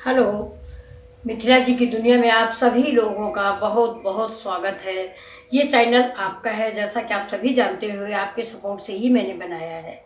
Hello. Mithila जी की दुनिया में आप सभी लोगों का बहुत बहुत स्वागत है। ये चैनल आपका है, जैसा कि आप सभी जानते हो, आपके सपोर्ट से ही मैंने बनाया है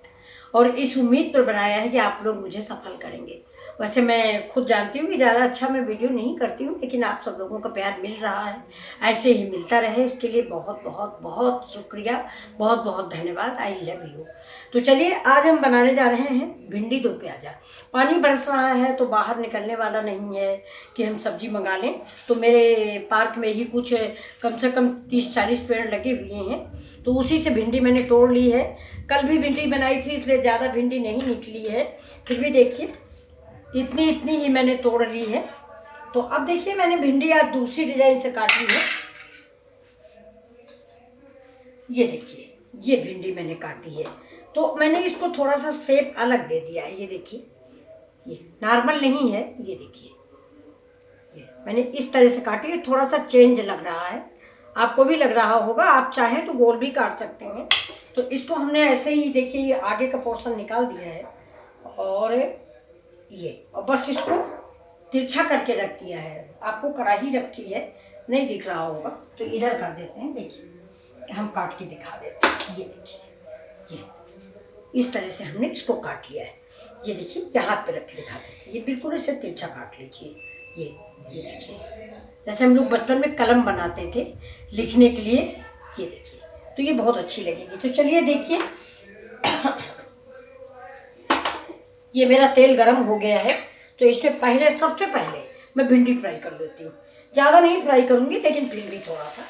और इस उम्मीद पर बनाया है कि आप लोग मुझे सफल करेंगे। वैसे मैं खुद जानती हूँ कि ज़्यादा अच्छा मैं वीडियो नहीं करती हूँ, लेकिन आप सब लोगों का प्यार मिल रहा है, ऐसे ही मिलता रहे, इसके लिए बहुत बहुत बहुत शुक्रिया, बहुत बहुत धन्यवाद। I love you. तो चलिए, आज हम बनाने जा रहे हैं भिंडी दो प्याजा। पानी बरस रहा है तो बाहर निकलने वाला नहीं है कि हम सब्जी मंगा लें। तो मेरे पार्क में ही कुछ कम से कम 30-40 पेड़ लगे हुए हैं, तो उसी से भिंडी मैंने तोड़ ली है। कल भी भिंडी बनाई थी, इसलिए ज़्यादा भिंडी नहीं निकली है, फिर भी देखिए इतनी इतनी ही मैंने तोड़ ली है। तो अब देखिए, मैंने भिंडी आज दूसरी डिजाइन से काट ली है। ये देखिए, ये भिंडी मैंने काटी है, तो मैंने इसको थोड़ा सा शेप अलग दे दिया है। ये देखिए, ये नॉर्मल नहीं है, ये देखिए, ये मैंने इस तरह से काटी है, थोड़ा सा चेंज लग रहा है, आपको भी लग रहा होगा। आप चाहें तो गोल भी काट सकते हैं। तो इसको हमने ऐसे ही, देखिए, ये आगे का पोर्शन निकाल दिया है और और बस इसको तिरछा करके रख दिया है। आपको कढ़ाई रखी है, नहीं दिख रहा होगा, तो इधर कर देते हैं। देखिए, हम काट के दिखा देते हैं। ये देखिए, ये इस तरह से हमने इसको काट लिया है। ये देखिए, ये हाथ पे रख के दिखा देते हैं। ये बिल्कुल ऐसे तिरछा काट लीजिए। ये देखिए, जैसे हम लोग बचपन में कलम बनाते थे लिखने के लिए। ये देखिए, तो ये बहुत अच्छी लगेगी। तो चलिए देखिए, ये मेरा तेल गरम हो गया है, तो इसमें सबसे पहले मैं भिंडी फ्राई कर लेती हूँ। ज़्यादा नहीं फ्राई करूँगी, लेकिन फिर भी थोड़ा सा।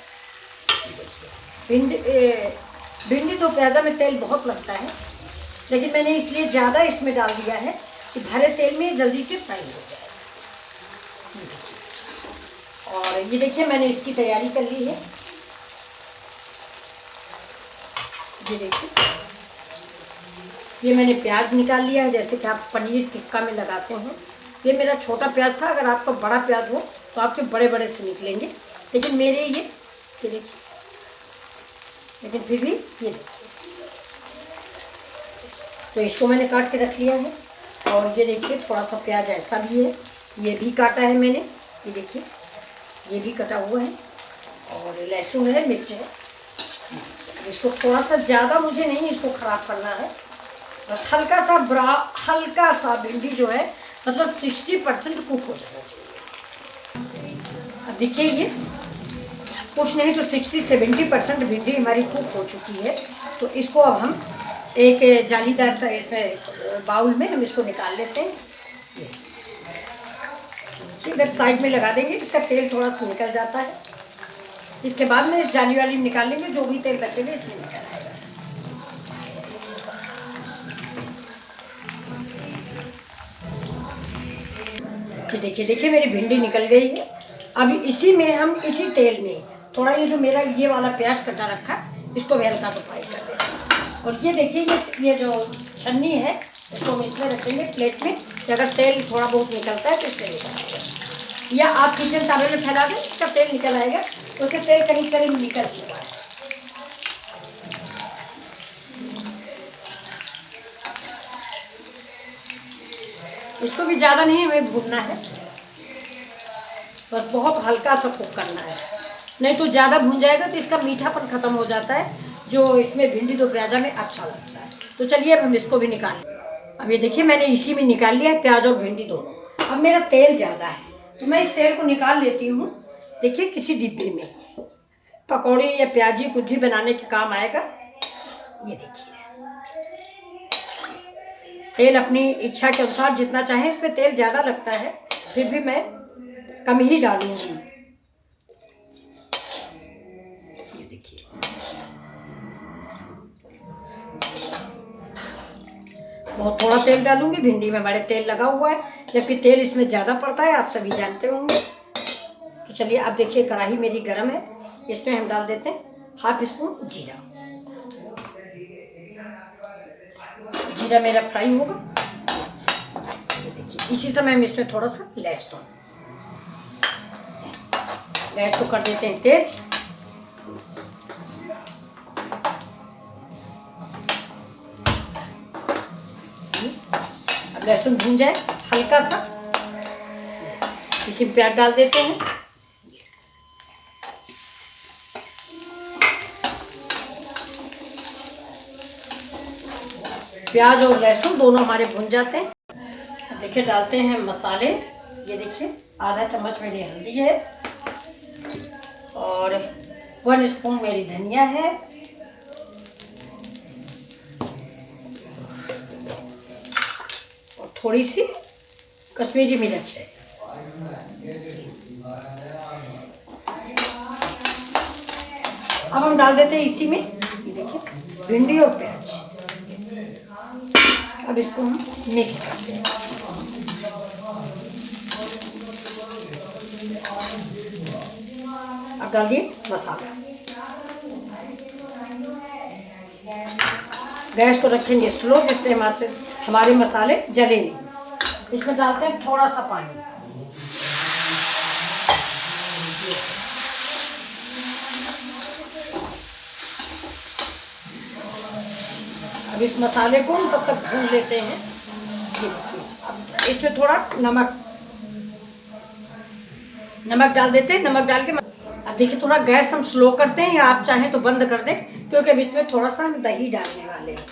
भिंडी तो प्याज़ा में तेल बहुत लगता है, लेकिन मैंने इसलिए ज़्यादा इसमें डाल दिया है कि भरे तेल में जल्दी से फ्राई हो जाए। और ये देखिए, मैंने इसकी तैयारी कर ली है। ये देखिए, ये मैंने प्याज निकाल लिया है, जैसे कि आप पनीर टिक्का में लगाते हैं। ये मेरा छोटा प्याज था, अगर आपका बड़ा प्याज हो तो आपके बड़े बड़े से निकलेंगे, लेकिन मेरे ये देखिए, लेकिन फिर भी ये देखिए। तो इसको मैंने काट के रख लिया है। और ये देखिए, थोड़ा सा प्याज ऐसा भी है, ये भी काटा है मैंने। ये देखिए, ये भी कटा हुआ है। और लहसुन है, मिर्च है। इसको थोड़ा सा, ज़्यादा मुझे नहीं इसको ख़राब करना है, बस हल्का सा भिंडी जो है, मतलब 60% कुक हो जाना चाहिए। अब देखिए, ये कुछ नहीं तो 60-70% भिंडी हमारी कुक हो चुकी है। तो इसको अब हम एक जालीदार इसमें बाउल में हम इसको निकाल लेते हैं। इधर साइड में लगा देंगे, इसका तेल थोड़ा सा निकल जाता है। इसके बाद में इस जाली वाली निकाल लेंगे, जो भी तेल बचेगा इसमें निकल आएगा। देखिए, मेरी भिंडी निकल गई है। अभी इसी में हम, इसी तेल में थोड़ा ये जो मेरा ये वाला प्याज कटा रखा, इसको भी हल्का सा फ्राई कर देंगे। और ये देखिए, ये जो छन्नी है, इसको हम इसमें रखेंगे प्लेट में, कि अगर तेल थोड़ा बहुत निकलता है तो इससे निकल आएगा। या आप किचन तावे में फैला दें, इसका तेल निकल आएगा, तो उससे तेल करीब करीब निकल चुका है। इसको भी ज़्यादा नहीं हमें भूनना है, बस बहुत हल्का सा कुक करना है, नहीं तो ज़्यादा भून जाएगा तो इसका मीठापन ख़त्म हो जाता है, जो इसमें भिंडी दो प्याजा में अच्छा लगता है। तो चलिए, अब हम इसको भी निकाल लें। अब ये देखिए, मैंने इसी में निकाल लिया है प्याज और भिंडी दोनों। अब मेरा तेल ज़्यादा है, तो मैं इस तेल को निकाल लेती हूँ। देखिए, किसी डिब्बे में पकौड़ी या प्याजी कुछ भी बनाने के काम आएगा। ये देखिए, तेल अपनी इच्छा के अनुसार जितना चाहें। इसमें तेल ज़्यादा लगता है, फिर भी मैं कम ही डालूंगी। ये देखिए, बहुत थोड़ा तेल डालूंगी, भिंडी में बड़े तेल लगा हुआ है, जबकि तेल इसमें ज़्यादा पड़ता है, आप सभी जानते होंगे। तो चलिए, अब देखिए, कढ़ाई मेरी गर्म है, इसमें हम डाल देते हैं ½ स्पून जीरा। जीरा मेरा फ्राई होगा। देखिए, इसी समय हम इसमें थोड़ा सा लहसुन, गैस को कर देते हैं तेज। अब लहसुन भून जाए हल्का सा, इसमें प्याज डाल देते हैं। प्याज और लहसुन दोनों हमारे भुन जाते हैं। देखिए डालते हैं मसाले। ये देखिए आधा चम्मच मेरी हल्दी है और 1 स्पून मेरी धनिया है और थोड़ी सी कश्मीरी मिर्च है। अब हम डाल देते हैं इसी में, ये देखिए, भिंडी और प्याज। अब इसको हम मिक्स करते हैं। अब डाल दिए मसाला। गैस को रखेंगे स्लो, जिससे हमारे मसाले जले नहीं। इसमें डालते हैं थोड़ा सा पानी। अब इस मसाले को हम तब तक भून लेते हैं। ये देखिए, अब इसमें थोड़ा नमक डाल देते हैं। नमक डाल के अब देखिए थोड़ा गैस हम स्लो करते हैं, या आप चाहें तो बंद कर दें, क्योंकि अब इसमें थोड़ा सा हम दही डालने वाले हैं।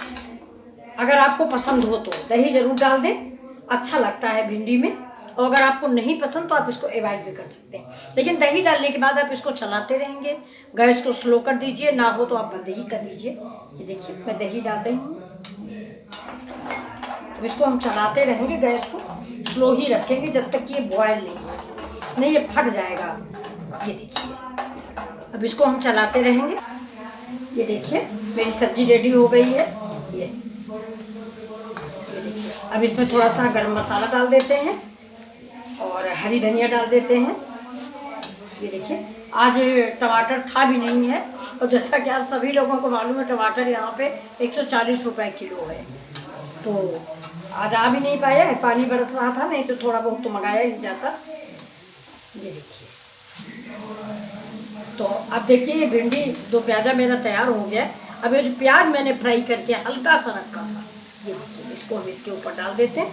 अगर आपको पसंद हो तो दही ज़रूर डाल दें, अच्छा लगता है भिंडी में। और अगर आपको नहीं पसंद तो आप इसको अवॉइड भी कर सकते हैं। लेकिन दही डालने के बाद आप इसको चलाते रहेंगे। गैस को स्लो कर दीजिए, ना हो तो आप बंद ही कर दीजिए। ये देखिए मैं दही डाल रही हूँ। तो इसको हम चलाते रहेंगे, गैस को स्लो ही रखेंगे जब तक कि ये बॉयल नहीं ये फट जाएगा। ये देखिए अब इसको हम चलाते रहेंगे। ये देखिए मेरी सब्जी रेडी हो गई है। ये देखिए, अब इसमें थोड़ा सा गरम मसाला डाल देते हैं और हरी धनिया डाल देते हैं। ये देखिए आज टमाटर था भी नहीं है, और जैसा कि आप सभी लोगों को मालूम है टमाटर यहाँ पे 140 रुपए किलो है। तो आज आ भी नहीं पाया है, पानी बरस रहा था, नहीं तो थोड़ा बहुत तो मंगाया ही जाता। ये देखिए, तो अब देखिए ये भिंडी दो प्याजा मेरा तैयार हो गया। अब ये जो प्याज मैंने फ्राई करके हल्का सा रखा था, ये देखिए इसको हम इसके ऊपर डाल देते हैं।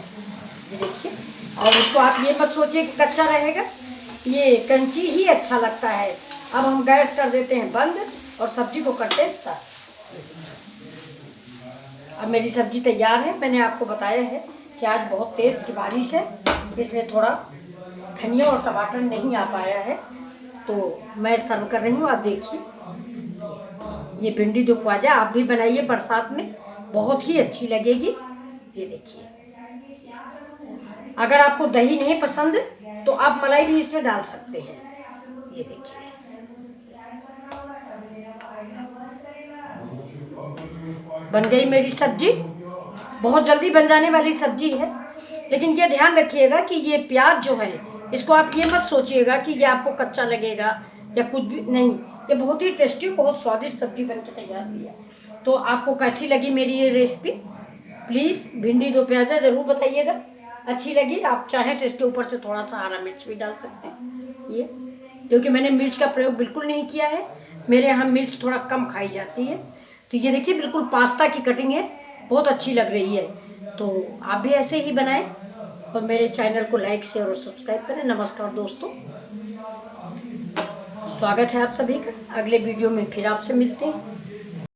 ये देखिए, और इसको आप ये मत सोचिए कि कच्चा रहेगा, ये कंची ही अच्छा लगता है। अब हम गैस कर देते हैं बंद और सब्जी को करते हैं सर्व। अब मेरी सब्जी तैयार है। मैंने आपको बताया है कि आज बहुत तेज़ की बारिश है, इसलिए थोड़ा धनिया और टमाटर नहीं आ पाया है, तो मैं सर्व कर रही हूँ। आप देखिए ये भिंडी दो प्याजा आप भी बनाइए बरसात में, बहुत ही अच्छी लगेगी। ये देखिए, अगर आपको दही नहीं पसंद तो आप मलाई भी इसमें डाल सकते हैं। ये देखिए, बन गई मेरी सब्जी। बहुत जल्दी बन जाने वाली सब्जी है, लेकिन ये ध्यान रखिएगा कि ये प्याज जो है, इसको आप ये मत सोचिएगा कि ये आपको कच्चा लगेगा या कुछ भी नहीं। ये बहुत ही टेस्टी, बहुत स्वादिष्ट सब्जी बनके तैयार हुई है। तो आपको कैसी लगी मेरी ये रेसिपी, प्लीज़ भिंडी दो प्याजा ज़रूर बताइएगा। अच्छी लगी, आप चाहें तो इसके ऊपर से थोड़ा सा हरा मिर्च भी डाल सकते हैं। ये क्योंकि मैंने मिर्च का प्रयोग बिल्कुल नहीं किया है, मेरे यहाँ मिर्च थोड़ा कम खाई जाती है। तो ये देखिए बिल्कुल पास्ता की कटिंग है, बहुत अच्छी लग रही है। तो आप भी ऐसे ही बनाएं और मेरे चैनल को लाइक शेयर और सब्सक्राइब करें। नमस्कार दोस्तों, स्वागत है आप सभी का। अगले वीडियो में फिर आपसे मिलते हैं।